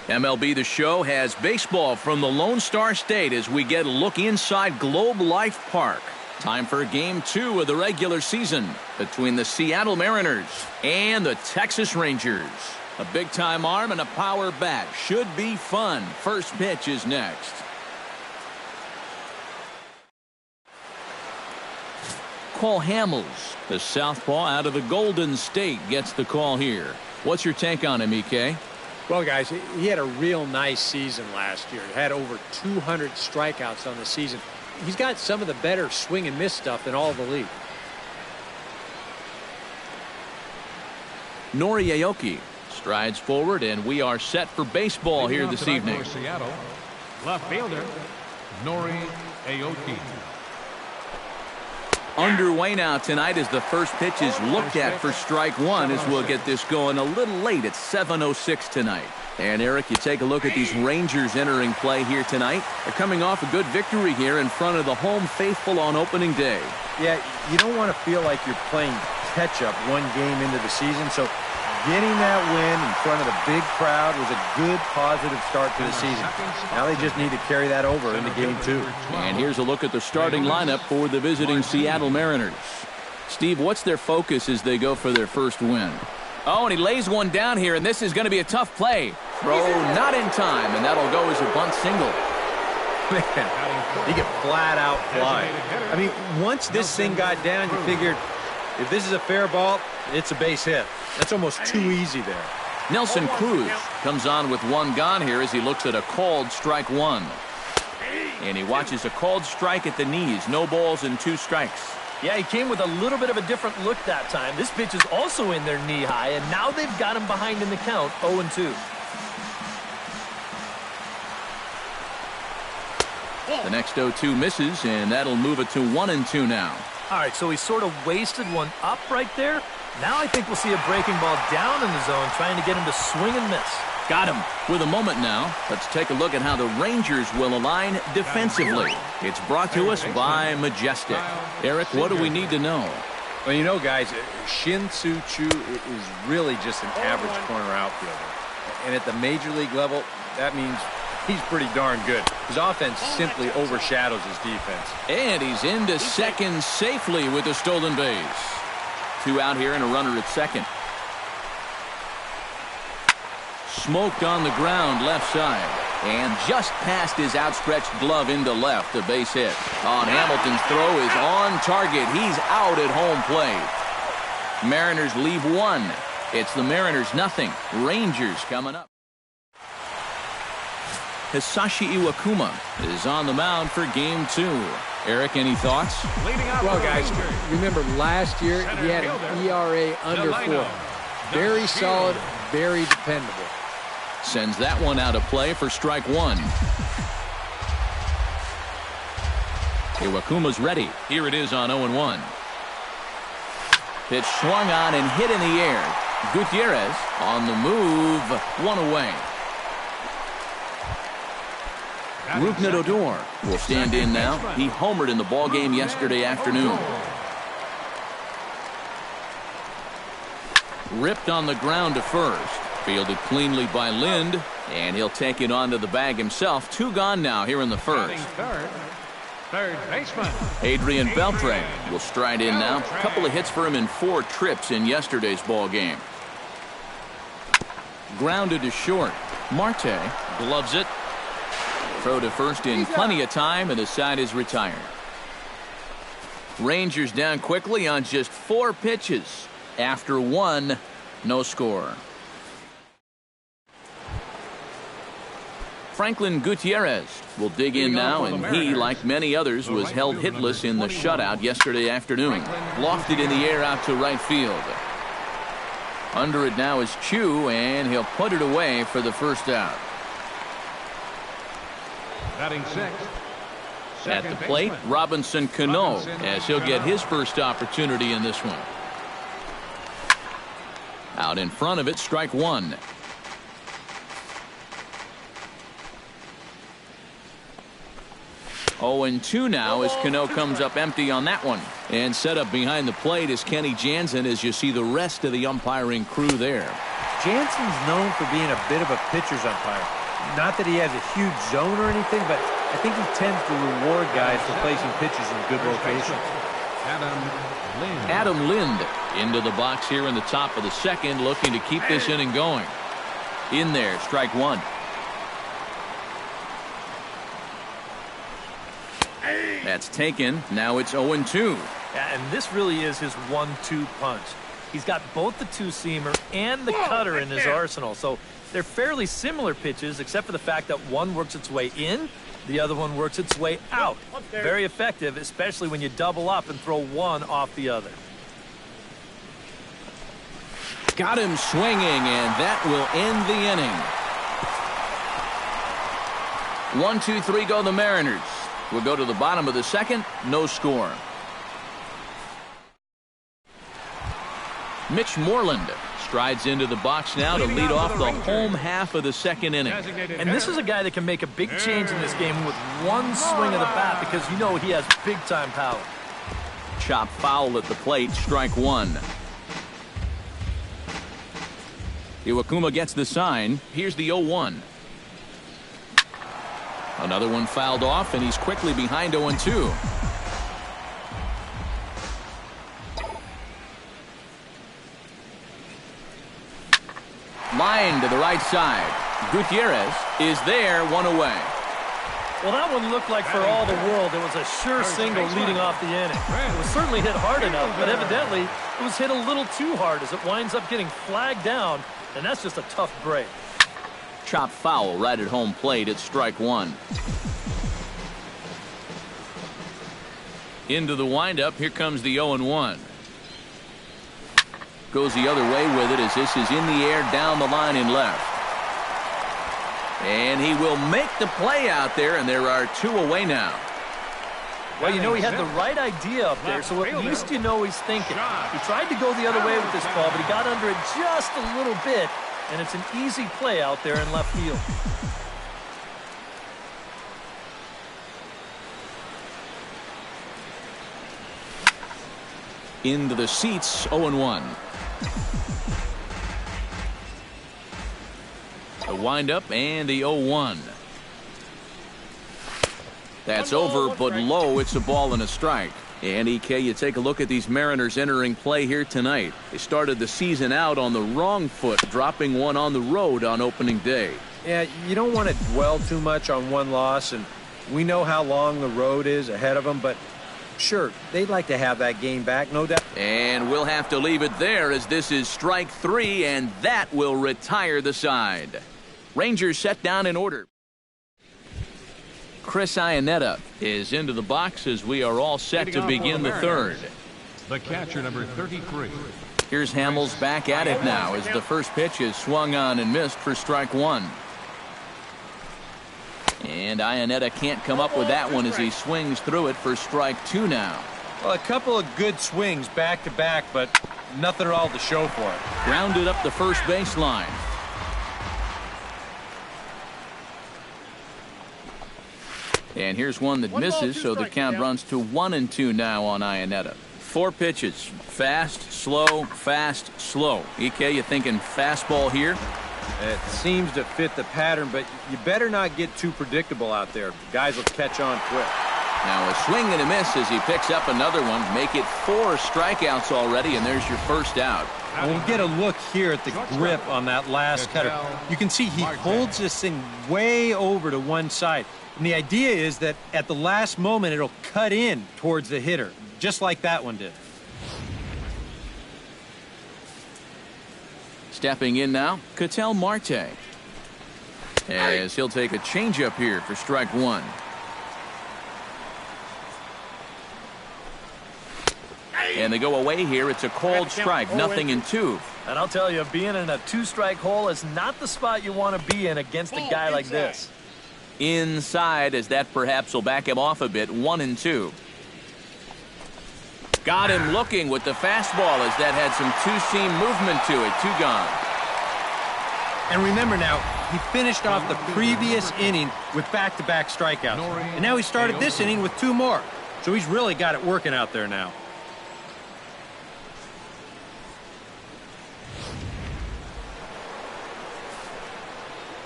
MLB The Show has baseball from the Lone Star State as we get a look inside Globe Life Park. Time for Game 2 of the regular season between the Seattle Mariners and the Texas Rangers. A big-time arm and a power bat. Should be fun. First pitch is next. Cole Hamels, the southpaw out of the Golden State, gets the call here. What's your take on him, EK? Well, guys, he had a real nice season last year. He had over 200 strikeouts on the season. He's got some of the better swing and miss stuff in all of the league. Nori Aoki strides forward, and we are set for baseball here this evening. For Seattle, left fielder Nori Aoki. Underway now tonight as the first pitch is looked at for strike one, as we'll get this going a little late at 7:06 tonight. And Eric, you take a look at these Rangers entering play here tonight. They're coming off a good victory here in front of the home faithful on opening day. Yeah, you don't want to feel like you're playing catch-up one game into the season, so getting that win in front of the big crowd was a good, positive start to the season. Now they just need to carry that over into Game 2. And here's a look at the starting lineup for the visiting Seattle Mariners. Steve, what's their focus as they go for their first win? Oh, and he lays one down here, and this is going to be a tough play. Throw not in time, and that'll go as a bunt single. Man, he could flat out fly. I mean, once this thing got down, you figured if this is a fair ball, it's a base hit. That's almost too easy there. Nelson Cruz comes on with one gone here as he looks at a called strike one. And he watches a called strike at the knees. No balls and 2 strikes. Yeah, he came with a little bit of a different look that time. This pitch is also in their knee high, and now they've got him behind in the count, 0-2. The next 0-2 misses, and that'll move it to 1-2 now. All right, so he sort of wasted one up right there. Now I think we'll see a breaking ball down in the zone, trying to get him to swing and miss. Got him. With a moment now, let's take a look at how the Rangers will align defensively. It's brought to us by Majestic. Eric, what do we need to know? Well, you know, guys, Shin-Soo Choo is really just an average corner outfielder. And at the major league level, that means he's pretty darn good. His offense simply overshadows his defense. And he's into second safely with a stolen base. 2 out here and a runner at second. Smoked on the ground left side. And just past his outstretched glove into left, a base hit. On Hamilton's throw is on target. He's out at home plate. Mariners leave 1. It's the Mariners 0. Rangers coming up. Hisashi Iwakuma is on the mound for Game 2. Eric, any thoughts? Well, guys, remember last year he had an ERA under 4. Very solid, very dependable. Sends that one out of play for strike 1. Iwakuma's ready. Here it is on 0-1. Pitch swung on and hit in the air. Gutierrez on the move. 1 away. Rougned Odor will stand in now. He homered in the ballgame yesterday afternoon. Ripped on the ground to first. Fielded cleanly by Lind, and he'll take it onto the bag himself. 2 gone now here in the first. Third baseman Adrian Beltre will stride in now. A couple of hits for him in 4 trips in yesterday's ball game. Grounded to short. Marte gloves it. Throw to first in plenty of time, and the side is retired. Rangers down quickly on just 4 pitches. After 1, no score. Franklin Gutierrez will dig in now, and he, like many others, was held hitless in the shutout yesterday afternoon. Lofted in the air out to right field. Under it now is Chu, and he'll put it away for the first out. Batting 6th. At the plate, Robinson Cano, as he'll get his first opportunity in this one. Out in front of it, strike 1. Oh, and 2 now as Cano comes up empty on that one. And set up behind the plate is Kenny Jansen as you see the rest of the umpiring crew there. Jansen's known for being a bit of a pitcher's umpire. Not that he has a huge zone or anything, but I think he tends to reward guys for placing pitches in good locations. Adam Lind into the box here in the top of the second, looking to keep this inning going. In there, strike one. That's taken. Now it's 0-2. And this really is his 1-2 punch. He's got both the two-seamer and the cutter in his arsenal. So they're fairly similar pitches, except for the fact that one works its way in, the other one works its way out. Very effective, especially when you double up and throw one off the other. Got him swinging, and that will end the inning. 1, 2, 3 go the Mariners. We'll go to the bottom of the second. No score. Mitch Moreland strides into the box now to lead off the home half of the second inning. And this is a guy that can make a big change in this game with one swing of the bat, because you know he has big-time power. Chop foul at the plate, strike one. Iwakuma gets the sign. Here's the 0-1. Another one fouled off, and he's quickly behind 0-2. Line to the right side. Gutierrez is there, one away. Well, that one looked like for all the world it was a sure single leading off the inning. It was certainly hit hard enough, but evidently it was hit a little too hard as it winds up getting flagged down, and that's just a tough break. Chop foul right at home plate. It's strike one. Into the windup. Here comes the 0-1. Goes the other way with it as this is in the air down the line in left. And he will make the play out there, and there are two away now. Well, you know, he had the right idea up there, so at least you know he's thinking. He tried to go the other way with this ball, but he got under it just a little bit, and it's an easy play out there in left field. Into the seats, 0-1. The windup and the 0-1. That's over, but low. It's a ball and a strike. And EK, you take a look at these Mariners entering play here tonight. They started the season out on the wrong foot, dropping one on the road on opening day. Yeah, you don't want to dwell too much on one loss, and we know how long the road is ahead of them, but sure, they'd like to have that game back, no doubt. And we'll have to leave it there as this is strike three, and that will retire the side. Rangers set down in order. Chris Iannetta is into the box as we are all set to begin the third. The catcher, number 33. Here's Hamels back at it now as the first pitch is swung on and missed for strike one. And Iannetta can't come up with that one as he swings through it for strike two now. Well, a couple of good swings back-to-back, but nothing at all to show for it. Grounded up the first baseline. And here's one that misses, so the count runs to 1-2 now on Iannetta. Four pitches. Fast, slow, slow. EK, you thinking fastball here? It seems to fit the pattern, but you better not get too predictable out there. Guys will catch on quick. Now a swing and a miss as he picks up another one. Make it 4 strikeouts already, and there's your first out. We'll get a look here at the grip on that last cutter. You can see he holds this thing way over to one side. And the idea is that at the last moment, it'll cut in towards the hitter, just like that one did. Stepping in now, Ketel Marte. As he'll take a changeup here for strike one. And they go away here. It's a called strike, 0-2. And I'll tell you, being in a two-strike hole is not the spot you want to be in against a guy like this. Inside, as that perhaps will back him off a bit, 1-2. Got him looking with the fastball as that had some two-seam movement to it. 2 gone. And remember now, he finished off the previous inning with back-to-back strikeouts. And now he started this inning with 2 more. So he's really got it working out there now.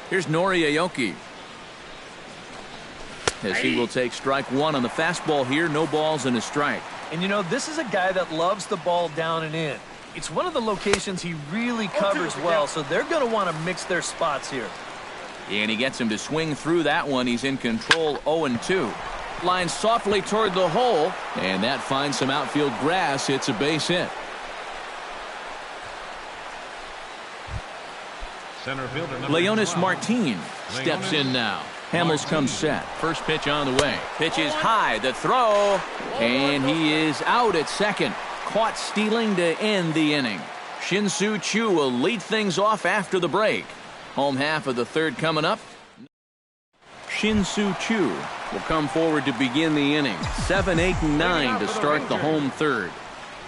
Here's Nori Aoki. As he will take strike one on the fastball here. No balls and a strike. And, you know, this is a guy that loves the ball down and in. It's one of the locations he really covers well, so they're going to want to mix their spots here. And he gets him to swing through that one. He's in control, 0-2. Lines softly toward the hole, and that finds some outfield grass. It's a base hit. Center fielder number Leonis 12. Martin steps in now. Hamels comes set. First pitch on the way. Pitch is high. The throw. And he is out at second. Caught stealing to end the inning. Shin-Soo Choo will lead things off after the break. Home half of the third coming up. Shin-Soo Choo will come forward to begin the inning. 7, 8, and 9 to start the home third.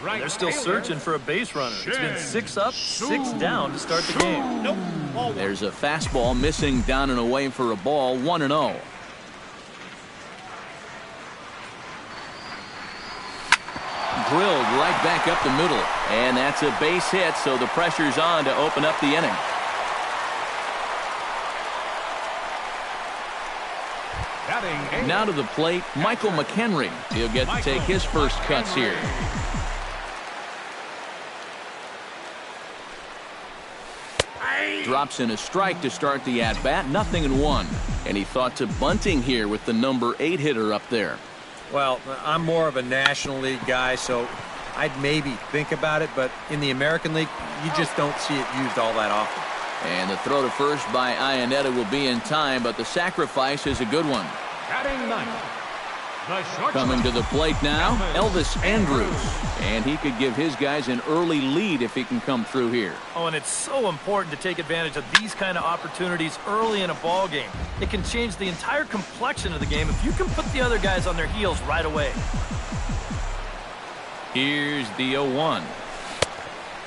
They're still searching for a base runner. It's been 6 up, 6 down to start the game. There's a fastball missing down and away for a ball, 1-0. Drilled right back up the middle. And that's a base hit, so the pressure's on to open up the inning. Now to the plate, Michael McHenry. He'll get to take his first cuts here. Drops in a strike to start the at-bat, 0-1. And he thought to bunting here with the number 8 hitter up there. Well, I'm more of a National League guy, so I'd maybe think about it, but in the American League, you just don't see it used all that often. And the throw to first by Iannetta will be in time, but the sacrifice is a good one. Batting ninth, the shortstop. Coming to the plate now, Elvis Andrus. And he could give his guys an early lead if he can come through here. Oh, and it's so important to take advantage of these kind of opportunities early in a ball game. It can change the entire complexion of the game if you can put the other guys on their heels right away. Here's the 0-1.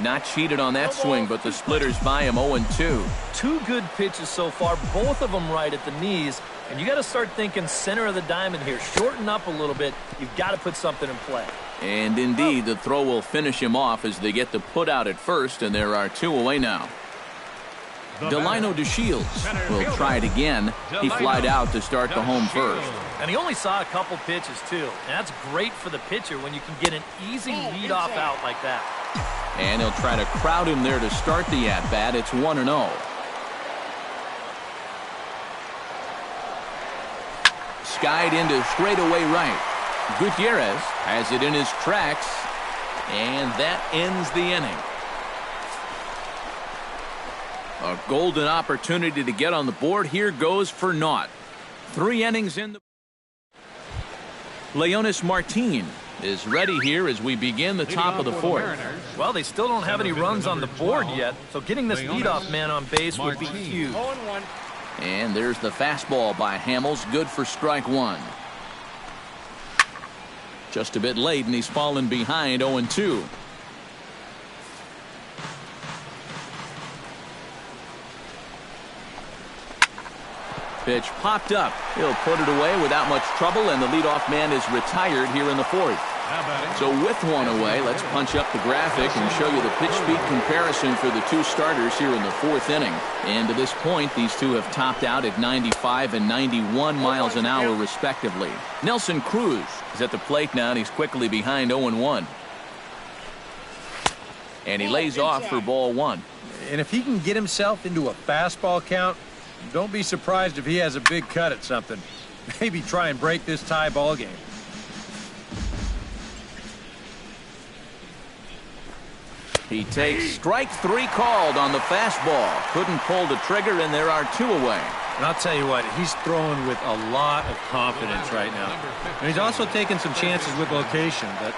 Not cheated on that swing, but the splitter's by him, 0-2. 2 good pitches so far, both of them right at the knees. And you got to start thinking center of the diamond here. Shorten up a little bit. You've got to put something in play. And indeed, the throw will finish him off as they get the put out at first, and there are 2 away now. Delino DeShields will try it again. He flied out to start the home first. And he only saw a couple pitches, too. And that's great for the pitcher when you can get an easy leadoff out like that. And he'll try to crowd him there to start the at-bat. It's 1-0. Skied into straightaway right. Gutierrez has it in his tracks, and that ends the inning. A golden opportunity to get on the board here goes for naught. 3 innings in the... Leonis Martin is ready here as we begin the top of the fourth. Well, they still don't have any runs on the board yet, so getting this leadoff man on base would be huge. And there's the fastball by Hamels, good for strike 1. Just a bit late, and he's fallen behind, 0-2. Pitch popped up. He'll put it away without much trouble, and the leadoff man is retired here in the fourth. So with 1 away, let's punch up the graphic and show you the pitch speed comparison for the 2 starters here in the 4th inning. And to this point, these 2 have topped out at 95 and 91 miles an hour respectively. Nelson Cruz is at the plate now, and he's quickly behind, 0-1. And he lays off for ball 1. And if he can get himself into a fastball count, don't be surprised if he has a big cut at something. Maybe try and break this tie ball game. He takes strike 3 called on the fastball. Couldn't pull the trigger, and there are 2 away. And I'll tell you what, he's throwing with a lot of confidence right now. And he's also taking some chances with location, but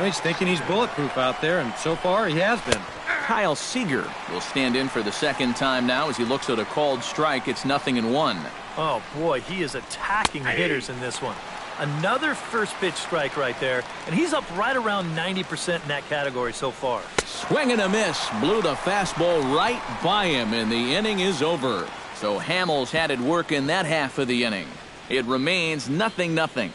he's thinking he's bulletproof out there, and so far he has been. Kyle Seager will stand in for the second time now as he looks at a called strike. It's 0-1. Oh, boy, he is attacking the hitters in this one. Another first pitch strike right there, and he's up right around 90% in that category so far. Swing and a miss. Blew the fastball right by him, and the inning is over. So Hamels had it work in that half of the inning. It remains 0-0.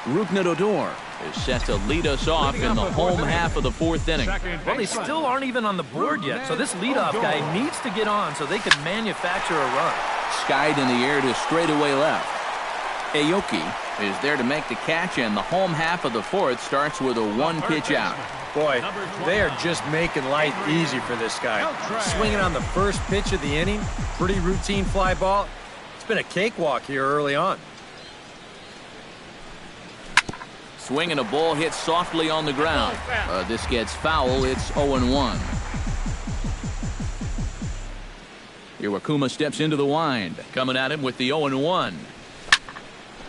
Rougned Odor is set to lead us off in the home half of the fourth inning. Well, they still aren't even on the board yet, so this leadoff guy needs to get on so they can manufacture a run. Skied in the air to straightaway left. Aoki is there to make the catch, and the home half of the fourth starts with a one-pitch out. Boy, they are just making life easy for this guy. Swinging on the first pitch of the inning, pretty routine fly ball. It's been a cakewalk here early on. Swinging a ball hit softly on the ground. This gets foul. It's 0-1. Iwakuma steps into the wind. Coming at him with the 0-1.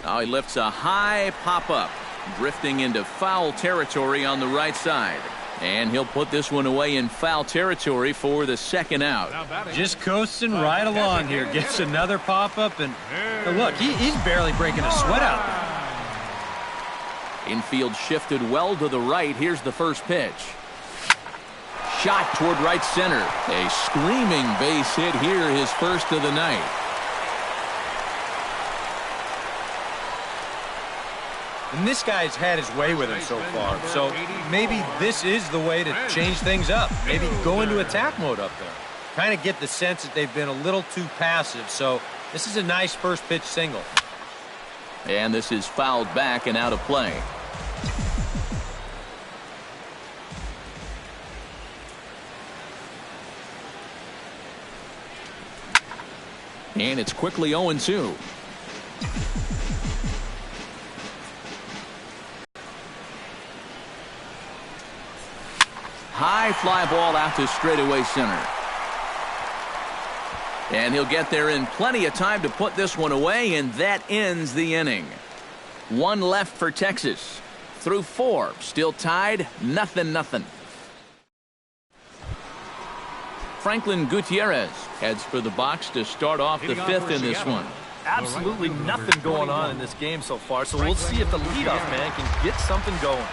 Now he lifts a high pop-up. Drifting into foul territory on the right side. And he'll put this one away in foul territory for the second out. Just coasting right along here. Gets another pop-up, and look, he's barely breaking a sweat out there. Infield shifted well to the right. Here's the first pitch. Shot toward right center. A screaming base hit here, his first of the night. And this guy's had his way with him so far. So maybe this is the way to change things up. Maybe go into attack mode up there. Kind of get the sense that they've been a little too passive. So this is a nice first pitch single. And this is fouled back and out of play. And it's quickly 0-2. High fly ball out to straightaway center. And he'll get there in plenty of time to put this one away, and that ends the inning. One left for Texas. Through 4, still tied, 0-0. Franklin Gutierrez heads for the box to start off the fifth in this one. Absolutely nothing going on in this game so far, so we'll see if the leadoff man can get something going.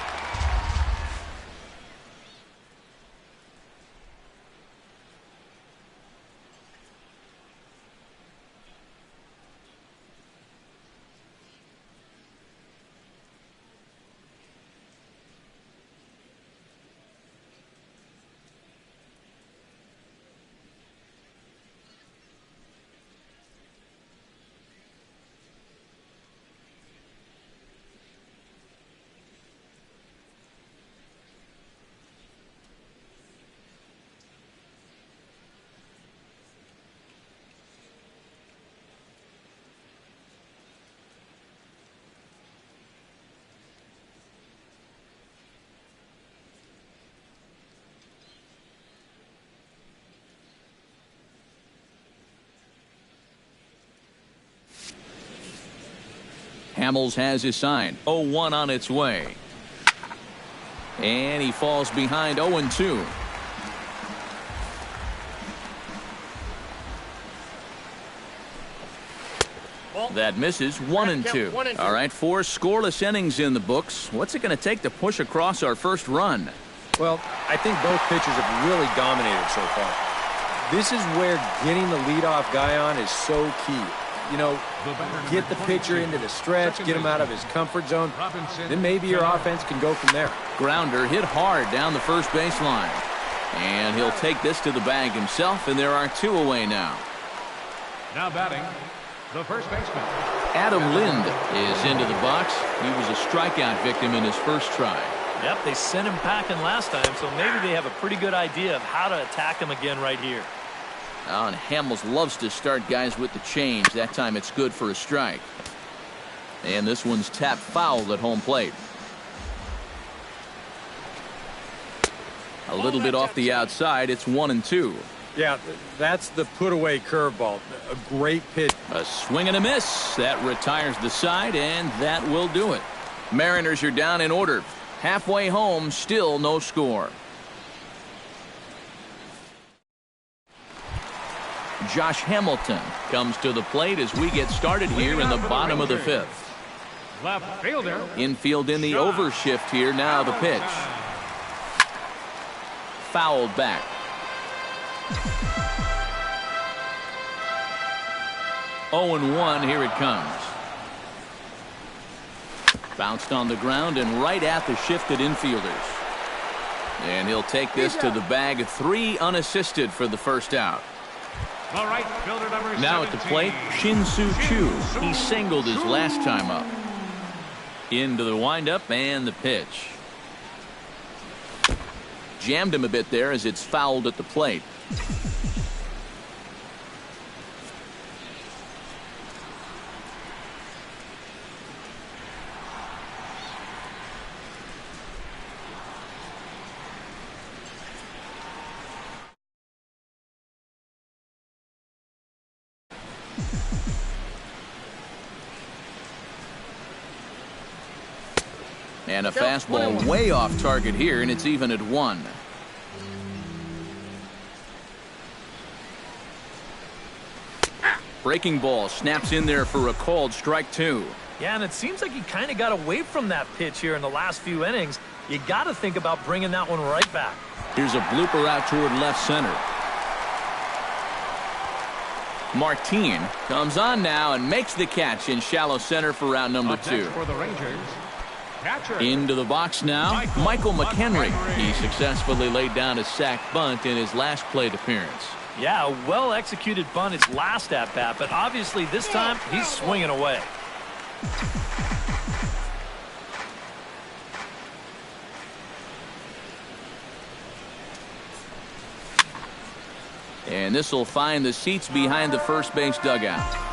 Hamels has his sign. 0-1 on its way. And he falls behind 0-2. That misses. 1-2. All right, 4 scoreless innings in the books. What's it going to take to push across our first run? Well, I think both pitchers have really dominated so far. This is where getting the leadoff guy on is so key. You know, get the pitcher into the stretch, get him out of his comfort zone, then maybe your offense can go from there. Grounder hit hard down the first baseline. And he'll take this to the bag himself, and there are 2 away now. Now batting, the first baseman. Adam Lind is into the box. He was a strikeout victim in his first try. Yep, they sent him packing last time, so maybe they have a pretty good idea of how to attack him again right here. Oh, and Hamels loves to start guys with the change. That time it's good for a strike. And this one's tapped foul at home plate. A little bit off the outside. It's 1-2. Yeah, that's the put-away curveball. A great pitch. A swing and a miss. That retires the side, and that will do it. Mariners are down in order. Halfway home, still no score. Josh Hamilton comes to the plate as we get started here in the bottom of the fifth. Left fielder. Infield in the overshift here. Now the pitch. Fouled back. Oh, 0-1. Here it comes. Bounced on the ground and right at the shifted infielders. And he'll take this to the bag. 3 unassisted for the first out. All right, fielder number Now at the plate, Shin-Soo Choo. He singled his last time up. Into the windup and the pitch. Jammed him a bit there as it's fouled at the plate. And a fastball way off target here, and it's even at 1. Breaking ball snaps in there for a called strike 2. Yeah, and it seems like he kind of got away from that pitch here in the last few innings. You got to think about bringing that one right back. Here's a blooper out toward left center. Martin comes on now and makes the catch in shallow center for round number 2. For the Rangers, catcher. Into the box now, Michael McHenry. He successfully laid down a sac bunt in his last plate appearance. Yeah, a well-executed bunt his last at-bat, but obviously this time he's swinging away. And this will find the seats behind the first base dugout.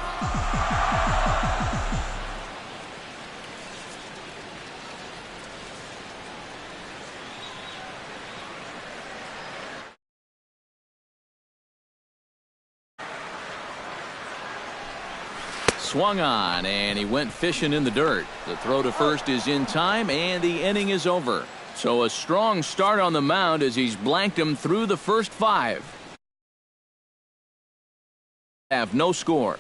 Swung on, and he went fishing in the dirt. The throw to first is in time, and the inning is over. So a strong start on the mound as he's blanked him through the first 5. Have no score.